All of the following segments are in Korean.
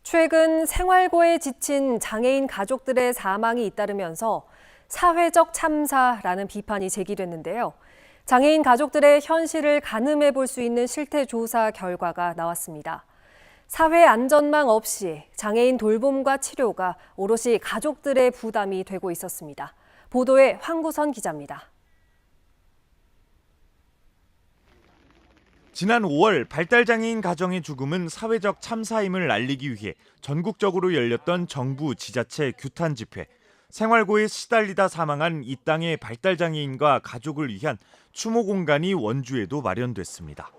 최근 생활고에 지친 장애인 가족들의 사망이 잇따르면서 사회적 참사라는 비판이 제기됐는데요. 장애인 가족들의 현실을 가늠해 볼 수 있는 실태조사 결과가 나왔습니다. 사회 안전망 없이 장애인 돌봄과 치료가 오롯이 가족들의 부담이 되고 있었습니다. 보도에 황구선 기자입니다. 지난 5월 발달장애인 가정의 죽음은 사회적 참사임을 알리기 위해 전국적으로 열렸던 정부, 지자체 규탄 집회. 생활고에 시달리다 사망한 이 땅의 발달장애인과 가족을 위한 추모 공간이 원주에도 마련됐습니다.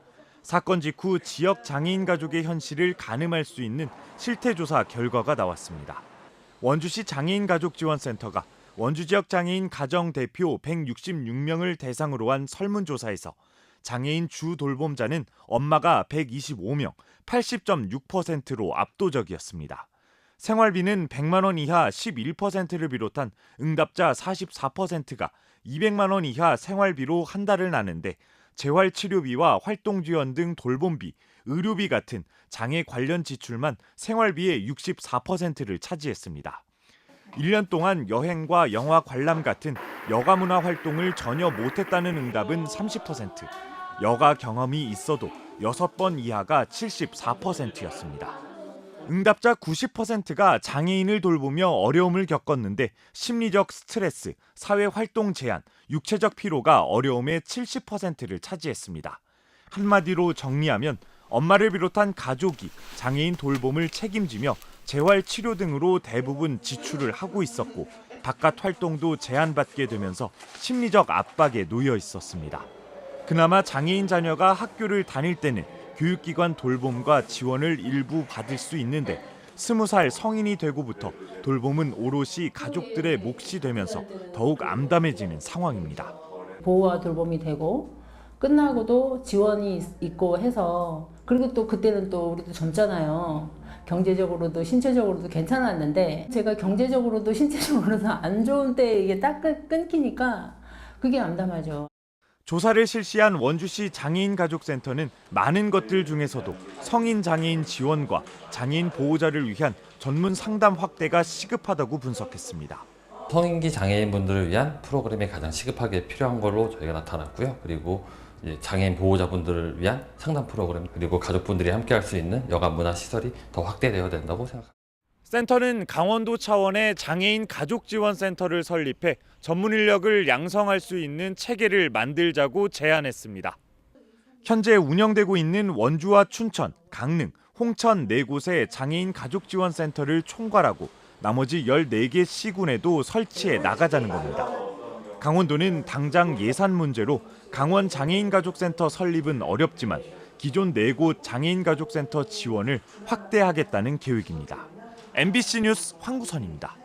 사건 직후 지역 장애인 가족의 현실을 가늠할 수 있는 실태조사 결과가 나왔습니다. 원주시 장애인가족지원센터가 원주 지역 장애인 가정 대표 166명을 대상으로 한 설문조사에서 장애인 주 돌봄자는 엄마가 125명, 80.6%로 압도적이었습니다. 생활비는 100만 원 이하 11%를 비롯한 응답자 44%가 200만 원 이하 생활비로 한 달을 나는데 재활치료비와 활동지원 등 돌봄비, 의료비 같은 장애 관련 지출만 생활비의 64%를 차지했습니다. 1년 동안 여행과 영화 관람 같은 여가문화 활동을 전혀 못했다는 응답은 30%, 여가 경험이 있어도 6번 이하가 74%였습니다. 응답자 90%가 장애인을 돌보며 어려움을 겪었는데 심리적 스트레스, 사회활동 제한, 육체적 피로가 어려움의 70%를 차지했습니다. 한마디로 정리하면 엄마를 비롯한 가족이 장애인 돌봄을 책임지며 재활치료 등으로 대부분 지출을 하고 있었고 바깥 활동도 제한받게 되면서 심리적 압박에 놓여 있었습니다. 그나마 장애인 자녀가 학교를 다닐 때는 교육기관 돌봄과 지원을 일부 받을 수 있는데 20살 성인이 되고부터 돌봄은 오롯이 가족들의 몫이 되면서 더욱 암담해지는 상황입니다. 보호와 돌봄이 되고 끝나고도 지원이 있고 해서 그리고 또 그때는 또 우리도 젊잖아요. 경제적으로도 신체적으로도 괜찮았는데 제가 경제적으로도 신체적으로도 안 좋은 때 이게 딱 끊기니까 그게 암담하죠. 조사를 실시한 원주시 장애인가족센터는 많은 것들 중에서도 성인 장애인 지원과 장애인 보호자를 위한 전문 상담 확대가 시급하다고 분석했습니다. 성인기 장애인분들을 위한 프로그램이 가장 시급하게 필요한 걸로 저희가 나타났고요. 그리고 장애인 보호자분들을 위한 상담 프로그램 그리고 가족분들이 함께할 수 있는 여가 문화 시설이 더 확대되어야 된다고 생각합니다. 센터는 강원도 차원의 장애인 가족지원센터를 설립해 전문 인력을 양성할 수 있는 체계를 만들자고 제안했습니다. 현재 운영되고 있는 원주와 춘천, 강릉, 홍천 4곳의 장애인 가족지원센터를 총괄하고 나머지 14개 시군에도 설치해 나가자는 겁니다. 강원도는 당장 예산 문제로 강원 장애인가족센터 설립은 어렵지만 기존 4곳 장애인가족센터 지원을 확대하겠다는 계획입니다. MBC 뉴스 황구선입니다.